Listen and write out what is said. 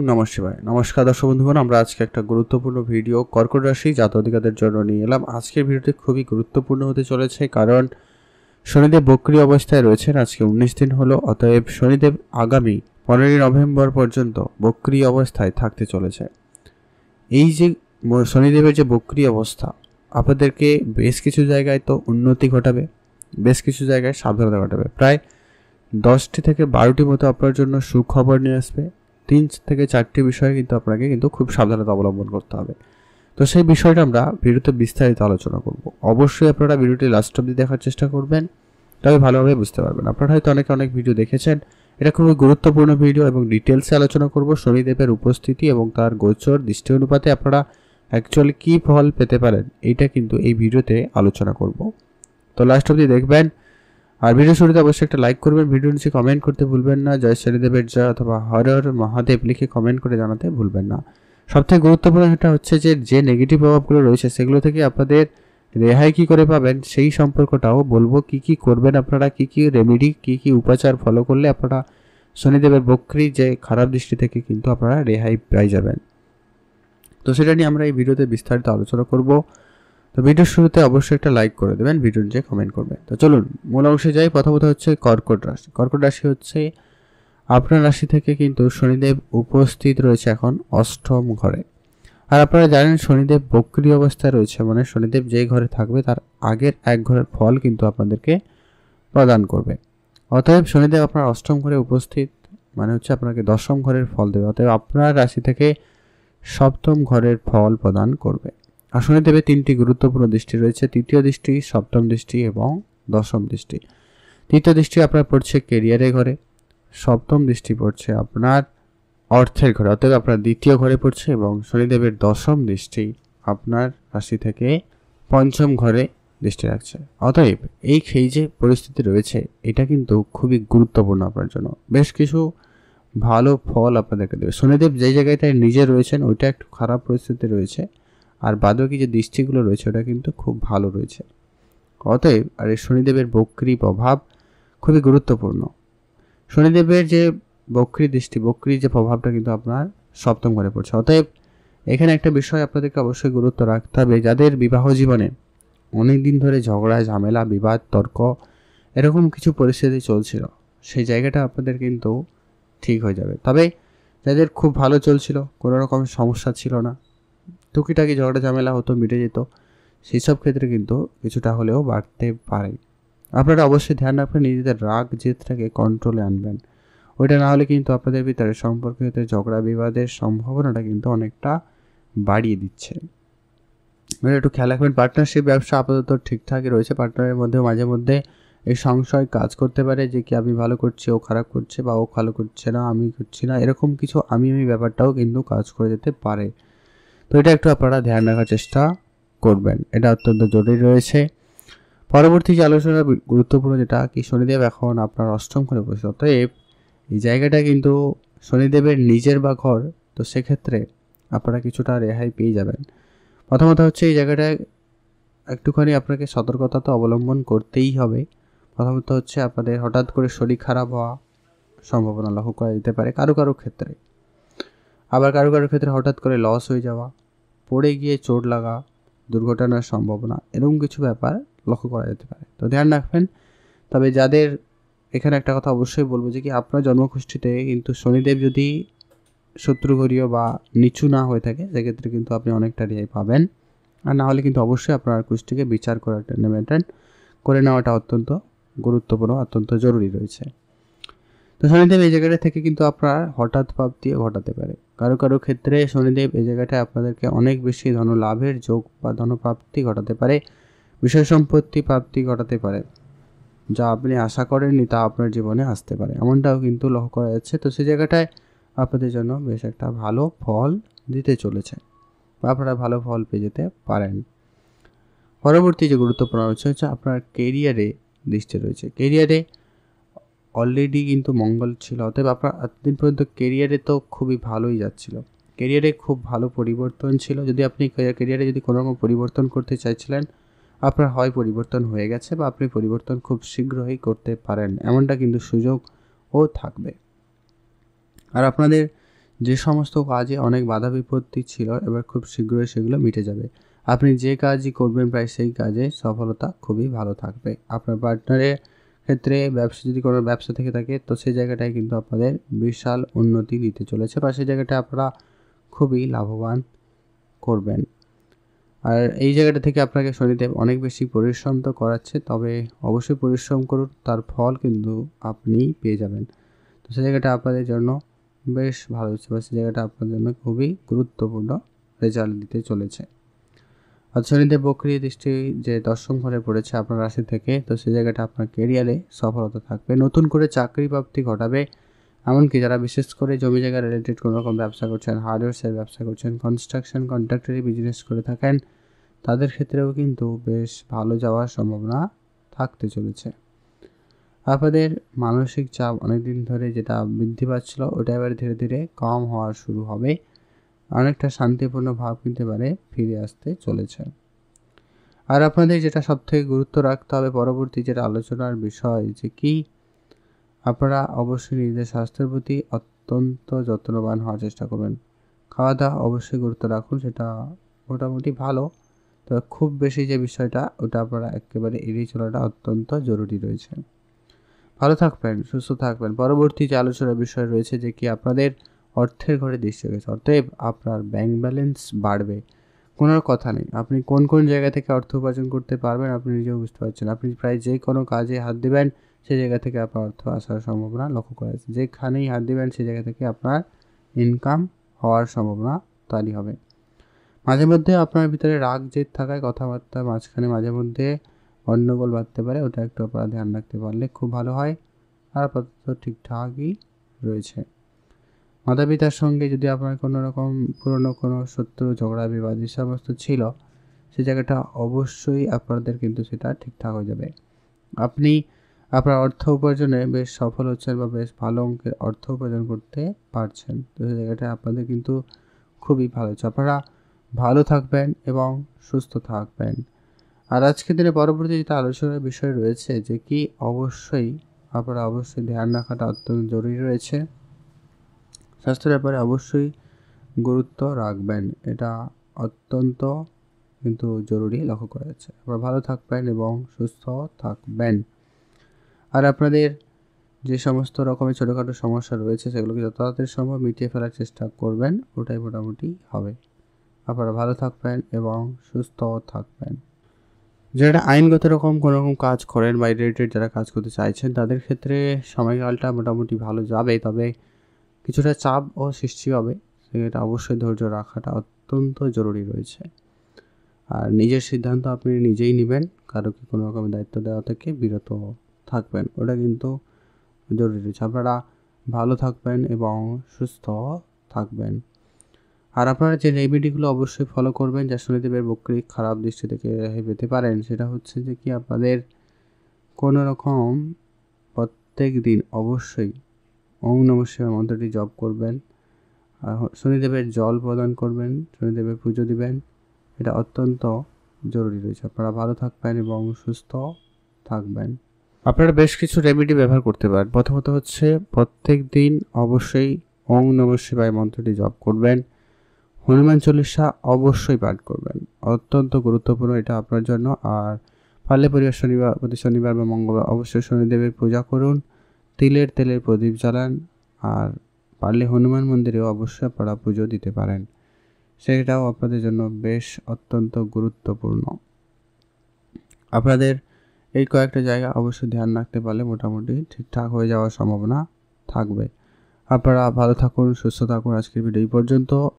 নমঃ শিবায়। নমস্কার দর্শক বন্ধুগণ, আমরা আজকে একটা গুরুত্বপূর্ণ ভিডিও কর্কট রাশি জাতক-জাতিকাদের জন্য নিয়ে এলাম। আজকের ভিডিওটি খুবই গুরুত্বপূর্ণ হতে চলেছে, কারণ শনিদেব বক্রী অবস্থায় রয়েছেন। আজকে 19 দিন হলো, অতএব শনিদেব আগামী 15 নভেম্বর পর্যন্ত বক্রী অবস্থায় থাকতে চলেছে। এই যে শনিদেবের যে বক্রী অবস্থা আপনাদেরকে বেশ কিছু জায়গায় তো উন্নতি ঘটাবে, বেশ কিছু জায়গায় সাবধানতা ঘটাবে। প্রায় 10টি থেকে 12টি মতো আপনার জন্য সুখবর নিয়ে আসবে। 3 থেকে 4টি বিষয়ে কিন্তু আপনাকে খুব সাবধানতা অবলম্বন করতে হবে। তো সেই বিষয়টা আমরা ভিডিওতে বিস্তারিত আলোচনা করব। অবশ্যই আপনারা ভিডিওটি লাস্ট অবধি দেখার চেষ্টা করবেন, তবে ভালোভাবে বুঝতে পারবেন। আপনারা হয়তো অনেক ভিডিও দেখেছেন, এটা খুবই গুরুত্বপূর্ণ ভিডিও এবং ডিটেলসে আলোচনা করব। শনিদেবের উপস্থিতি এবং তার গোচর দৃষ্টি অনুপাতে আপনারা অ্যাকচুয়ালি কী ফল পেতে পারেন, এইটা কিন্তু এই ভিডিওতে আলোচনা করব। তো লাস্ট অবধি দেখবেন। আর ভিডিও শুরুতে অবশ্যই একটা লাইক করবেন, ভিডিও নিচে কমেন্ট করতে ভুলবেন না। জয় শনিদেবের জয় অথবা হর হর মহাদেব লিখে কমেন্ট করে জানাতে ভুলবেন না। সবথেকে গুরুত্বপূর্ণ যেটা হচ্ছে যে নেগেটিভ প্রভাবগুলো রয়েছে সেগুলো থেকে আপনাদের রেহাই কী করে পাবেন সেই সম্পর্কটাও বলবো। কি করবেন আপনারা, কি রেমেডি, কি উপাচার ফলো করলে আপনারা শনিদেবের বক্রী যে খারাপ দৃষ্টি থেকে কিন্তু আপনারা রেহাই পেয়ে যাবেন। তো সেটা নিয়ে আমরা এই ভিডিওতে বিস্তারিত আলোচনা করব। তো ভিডিওর শুরুতে অবশ্যই একটা লাইক করে দেবেন, ভিডিওর যে কমেন্ট করবেন। তো চলুন মূল অংশে যাই। প্রথমত হচ্ছে কর্কট রাশি। কর্কট রাশি হচ্ছে আপনার রাশি থেকে কিন্তু শনিদেব উপস্থিত রয়েছে এখন 8ম ঘরে। আর আপনারা জানেন শনিদেব বক্রী অবস্থায় রয়েছে, মানে শনিদেব যেই ঘরে থাকবে তার আগের এক ঘরের ফল কিন্তু আপনাদেরকে প্রদান করবে। অতএব শনিদেব আপনার 8ম ঘরে উপস্থিত মানে হচ্ছে আপনাকে 10ম ঘরের ফল দেবে। অতএব আপনার রাশি থেকে 7ম ঘরের ফল প্রদান করবে। আর শনিদেবের 3টি গুরুত্বপূর্ণ দৃষ্টি রয়েছে, তৃতীয় দৃষ্টি, 7ম দৃষ্টি এবং 10ম দৃষ্টি। তৃতীয় দৃষ্টি আপনার পড়ছে কেরিয়ারের ঘরে, 7ম দৃষ্টি পড়ছে আপনার অর্থের ঘরে, অতএব আপনার দ্বিতীয় ঘরে পড়ছে, এবং শনিদেবের 10ম দৃষ্টি আপনার রাশি থেকে 5ম ঘরে দৃষ্টি রাখছে। অতএব এই যে পরিস্থিতি রয়েছে এটা কিন্তু খুবই গুরুত্বপূর্ণ আপনার জন্য। বেশ কিছু ভালো ফল আপনাদেরকে দেবে। শনিদেব যেই জায়গাটায় নিজে রয়েছেন ওইটা একটু খারাপ পরিস্থিতি রয়েছে, আর বাদবাকি যে দৃষ্টিগুলো রয়েছে ওটা কিন্তু খুব ভালো রয়েছে। অতএব আর এই শনিদেবের বক্রী প্রভাব খুবই গুরুত্বপূর্ণ। শনিদেবের যে বক্রী দৃষ্টি, বক্রী যে প্রভাবটা কিন্তু আপনার 7ম ঘরে পড়ছে। অতএব এখানে একটা বিষয় আপনাদেরকে অবশ্যই গুরুত্ব রাখতে হবে, যাদের বিবাহ জীবনে অনেক দিন ধরে ঝগড়া, ঝামেলা, বিবাদ, তর্ক এরকম কিছু পরিস্থিতি চলছিল, সেই জায়গাটা আপনাদের কিন্তু ঠিক হয়ে যাবে। তবে যাদের খুব ভালো চলছিল, কোনো রকম সমস্যা ছিল না, টুকিটাকি ঝগড়া ঝামেলা হতো, মিটে যেত, সেই সব ক্ষেত্রে কিন্তু কিছুটা হলেও বাড়তে পারে। আপনারা অবশ্যই ধ্যান রাখবেন, নিজেদের রাগ জেদটাকে কন্ট্রোলে আনবেন। ওইটা না হলে কিন্তু আপনাদের ভিতরে সম্পর্কের ভিতরে ঝগড়া বিবাদের সম্ভাবনাটা কিন্তু অনেকটা বাড়িয়ে দিচ্ছে। একটু খেয়াল রাখবেন। পার্টনারশিপ ব্যবসা আপাতত ঠিকঠাকই রয়েছে। পার্টনারের মধ্যে মাঝে মধ্যে এই সংশয় কাজ করতে পারে যে কি আমি ভালো করছি, ও খারাপ করছে, বা ও ভালো করছে না, আমি করছি না, এরকম কিছু আমি ব্যাপারটাও কিন্তু কাজ করে যেতে পারে। তো এটা একটু আপনারা ধ্যান রাখার চেষ্টা করবেন, এটা অত্যন্ত জরুরি রয়েছে। পরবর্তী যে আলোচনা গুরুত্বপূর্ণ যেটা কি, শনিদেব এখন আপনার 8ম ঘরে বসে, অতএব এই জায়গাটা কিন্তু শনিদেবের নিজের বা ঘর, তো সেক্ষেত্রে আপনারা কিছুটা রেহাই পেয়ে যাবেন। প্রথমত হচ্ছে এই জায়গাটায় একটুখানি আপনাকে সতর্কতা তো অবলম্বন করতেই হবে। প্রথমত হচ্ছে আপনাদের হঠাৎ করে শরীর খারাপ হওয়া সম্ভাবনা লক্ষ্য করা যেতে পারে কারো ক্ষেত্রে। আবার কারো ক্ষেত্রে হঠাৎ করে লস হয়ে যাওয়া, পড়ে গিয়ে চোট লাগা, দুর্ঘটনার সম্ভাবনা, এরকম কিছু ব্যাপার লক্ষ্য করা যেতে পারে। তো ধ্যান রাখবেন। তবে যাদের এখানে একটা কথা অবশ্যই বলবো যে কি আপনার জন্মকুষ্ঠিতে কিন্তু শনিদেব যদি শত্রুঘরীয় বা নিচু না হয়ে থাকে, সেক্ষেত্রে কিন্তু আপনি অনেকটা রেহাই পাবেন। আর না হলে কিন্তু অবশ্যই আপনার কুষ্ঠিকে বিচার মেনটেন করে নেওয়াটা অত্যন্ত গুরুত্বপূর্ণ, অত্যন্ত জরুরি রয়েছে। তো শনিদেব এই জায়গাটা থেকে কিন্তু আপনার হঠাৎ প্রাপ্তিও ঘটাতে পারে। কারো ক্ষেত্রে শনিদেব এই জায়গাটায় আপনাদেরকে অনেক বেশি ধনলাভের যোগ বা ধনপ্রাপ্তি ঘটাতে পারে, বিষয় সম্পত্তি প্রাপ্তি ঘটাতে পারে, যা আপনি আশা করেননি তা আপনার জীবনে আসতে পারে, এমনটাও কিন্তু লক্ষ্য করা যাচ্ছে। তো সেই জায়গাটায় আপনাদের জন্য বেশ একটা ভালো ফল দিতে চলেছে, বা আপনারা ভালো ফল পেয়ে যেতে পারেন। পরবর্তী যে গুরুত্বপূর্ণ হচ্ছে আপনার কেরিয়ারে দৃষ্টি রয়েছে। কেরিয়ারে অলরেডি কিন্তু মঙ্গল ছিল, অতএব আপনার এতদিন পর্যন্ত কেরিয়ারে তো খুবই ভালোই যাচ্ছিল, কেরিয়ারে খুব ভালো পরিবর্তন ছিল। যদি আপনি কেরিয়ারে যদি কোনো রকম পরিবর্তন করতে চাইছিলেন, আপনার হয় পরিবর্তন হয়ে গেছে বা আপনি পরিবর্তন খুব শীঘ্রই করতে পারেন, এমনটা কিন্তু সুযোগও থাকবে। আর আপনাদের যে সমস্ত কাজে অনেক বাধা বিপত্তি ছিল এবার খুব শীঘ্রই সেগুলো মিটে যাবে। আপনি যে কাজই করবেন প্রায় সেই কাজে সফলতা খুবই ভালো থাকবে। আপনার পার্টনারের ক্ষেত্রে যদি কোনো ব্যবসা থেকে থাকে তো সেই জায়গাটায় কিন্তু আপনাদের বিশাল উন্নতি দিতে চলেছে বা সেই জায়গাটা আপনারা খুবই লাভবান করবেন। আর এই জায়গাটা থেকে আপনাকে শনিদেব অনেক বেশি পরিশ্রম তো করাচ্ছে, তবে অবশ্যই পরিশ্রম করুন, তার ফল কিন্তু আপনি পেয়ে যাবেন। তো সেই জায়গাটা আপনাদের জন্য বেশ ভালো হচ্ছে বা সেই জায়গাটা আপনার জন্য খুবই গুরুত্বপূর্ণ রেজাল্ট দিতে চলেছে। আর শনিদেব বক্রী দৃষ্টি যে দশম ঘরে পড়েছে আপনার রাশি থেকে, তো সেই জায়গাটা আপনার কেরিয়ারে সফলতা থাকবে, নতুন করে চাকরি প্রাপ্তি ঘটাবে। এমনকি যারা বিশেষ করে জমি জায়গা রিলেটেড কোনো রকম ব্যবসা করছেন, হার্ডওয়্যার্সের ব্যবসা করছেন, কনস্ট্রাকশন কন্ট্রাক্টরি বিজনেস করে থাকেন, তাদের ক্ষেত্রেও কিন্তু বেশ ভালো যাওয়ার সম্ভাবনা থাকতে চলেছে। আপনাদের মানসিক চাপ অনেকদিন ধরে যেটা বৃদ্ধি পাচ্ছিল ওটা এবার ধীরে ধীরে কম হওয়া শুরু হবে, অনেকটা শান্তিপূর্ণ ভাব কিন্তু এবারে ফিরে আসতে চলেছে। আর আপনাদের যেটা সবথেকে গুরুত্ব রাখতে হবে পরবর্তী যেটা আলোচনার বিষয় যে কি, আপনারা অবশ্যই নিজেদের স্বাস্থ্যের প্রতি অত্যন্ত যত্নবান হওয়ার চেষ্টা করবেন। খাওয়া দাওয়া অবশ্যই গুরুত্ব রাখুন, সেটা মোটামুটি ভালো, তবে খুব বেশি যে বিষয়টা ওটা আপনারা একেবারে এড়িয়ে চলাটা অত্যন্ত জরুরি রয়েছে। ভালো থাকবেন, সুস্থ থাকবেন। পরবর্তী যে আলোচনার বিষয় রয়েছে যে কি, আপনাদের অর্থের ঘরে দৃষ্টি রয়েছে, অতএব আপনার ব্যাংক ব্যালেন্স বাড়বে, কোনো কথা নেই। আপনি কোন কোন জায়গা থেকে অর্থ উপার্জন করতে পারবেন আপনি নিজেও বুঝতে পারছেন। আপনি প্রায় যে কোনো কাজে হাত দেবেন সেই জায়গা থেকে আপনার অর্থ আসার সম্ভাবনা লক্ষ্য করা যাচ্ছে। যেখানেই হাত দেবেন সেই জায়গা থেকে আপনার ইনকাম হওয়ার সম্ভাবনা তৈরি হবে। মাঝে মধ্যে আপনার ভিতরে রাগ জেদ থাকায় কথাবার্তার মাঝখানে মাঝে মধ্যে গণ্ডগোল বাঁধতে পারে, ওটা একটু আপনারা ধ্যান রাখতে পারলে খুব ভালো হয়। আর আপাতত ঠিকঠাকই রয়েছে। মাতা পিতার সঙ্গে যদি আপনার কোনো রকম পুরনো কোনো শত্রু ঝগড়া বিবাদ যে সমস্ত ছিল সেই জায়গাটা অবশ্যই আপনাদের কিন্তু সেটা ঠিকঠাক হয়ে যাবে। আপনি আপনার অর্থ উপার্জনে বেশ সফল হচ্ছেন বা বেশ ভালো অঙ্কের অর্থ উপার্জন করতে পারছেন, তো সেই জায়গাটা আপনাদের কিন্তু খুবই ভালো হচ্ছে। আপনারা ভালো থাকবেন এবং সুস্থ থাকবেন। আর আজকের দিনে পরবর্তী যেটা আলোচনার বিষয় রয়েছে যে কি, আপনারা অবশ্যই ধ্যান রাখাটা অত্যন্ত জরুরি রয়েছে। স্বাস্থ্যের ব্যাপারে অবশ্যই গুরুত্ব রাখবেন, এটা অত্যন্ত কিন্তু জরুরি লক্ষ্য করা যাচ্ছে। আপনারা ভালো থাকবেন এবং সুস্থ থাকবেন। আর আপনাদের যে সমস্ত রকমের ছোটোখাটো সমস্যা রয়েছে সেগুলোকে যত তাড়াতাড়ি সম্ভব মিটিয়ে ফেলার চেষ্টা করবেন, ওটাই মোটামুটি হবে। আপনারা ভালো থাকবেন এবং সুস্থ থাকবেন। যারা আইনগত রকম কোনো রকম কাজ করেন বা রিলেটেড যারা কাজ করতে চাইছেন তাদের ক্ষেত্রে সময়কালটা মোটামুটি ভালো যাবে, তবে কিছুটা চাপ ও সৃষ্টি হবে, সেটা অবশ্যই ধৈর্য রাখাটা অত্যন্ত জরুরি রয়েছে। আর নিজের সিদ্ধান্ত আপনি নিজেই নেবেন, কারোকে কোনো রকমের দায়িত্ব দেওয়া থেকে বিরত থাকবেন, ওটা কিন্তু জরুরি রয়েছে। আপনারা ভালো থাকবেন এবং সুস্থ থাকবেন। আর আপনারা যে রেমেডিগুলো অবশ্যই ফলো করবেন যা শনিদেবের বক্রিক খারাপ দৃষ্টি থেকে রেহাই পেতে পারেন, সেটা হচ্ছে যে কি, আপনাদের কোনো রকম প্রত্যেক দিন অবশ্যই ওম নমঃ শিবায় মন্ত্রটি জপ করবেন, আর শনিদেবের জল প্রদান করবেন, শনিদেবের পুজো দিবেন, এটা অত্যন্ত জরুরি রয়েছে। আপনারা ভালো থাকবেন এবং সুস্থ থাকবেন। আপনারা বেশ কিছু রেমেডি ব্যবহার করতে পারেন। প্রথমত হচ্ছে প্রত্যেক দিন অবশ্যই ওম নমঃ শিবায় মন্ত্রটি জপ করবেন, হনুমান চল্লিশা অবশ্যই পাঠ করবেন, অত্যন্ত গুরুত্বপূর্ণ এটা আপনার জন্য। আর পারলে প্রতি শনিবার বা মঙ্গলবার অবশ্যই শনিদেবের পূজা করুন, তেলের প্রদীপ জ্বালান, আর পারলে হনুমান মন্দিরেও অবশ্যই আপনারা পুজো দিতে পারেন, সেটাও আপনাদের জন্য বেশ অত্যন্ত গুরুত্বপূর্ণ। আপনাদের এই কয়েকটা জায়গা অবশ্যই ধ্যান রাখতে পারলে মোটামুটি ঠিকঠাক হয়ে যাওয়ার সম্ভাবনা থাকবে। আপনারা ভালো থাকুন, সুস্থ থাকুন। আজকের ভিডিও এই পর্যন্ত।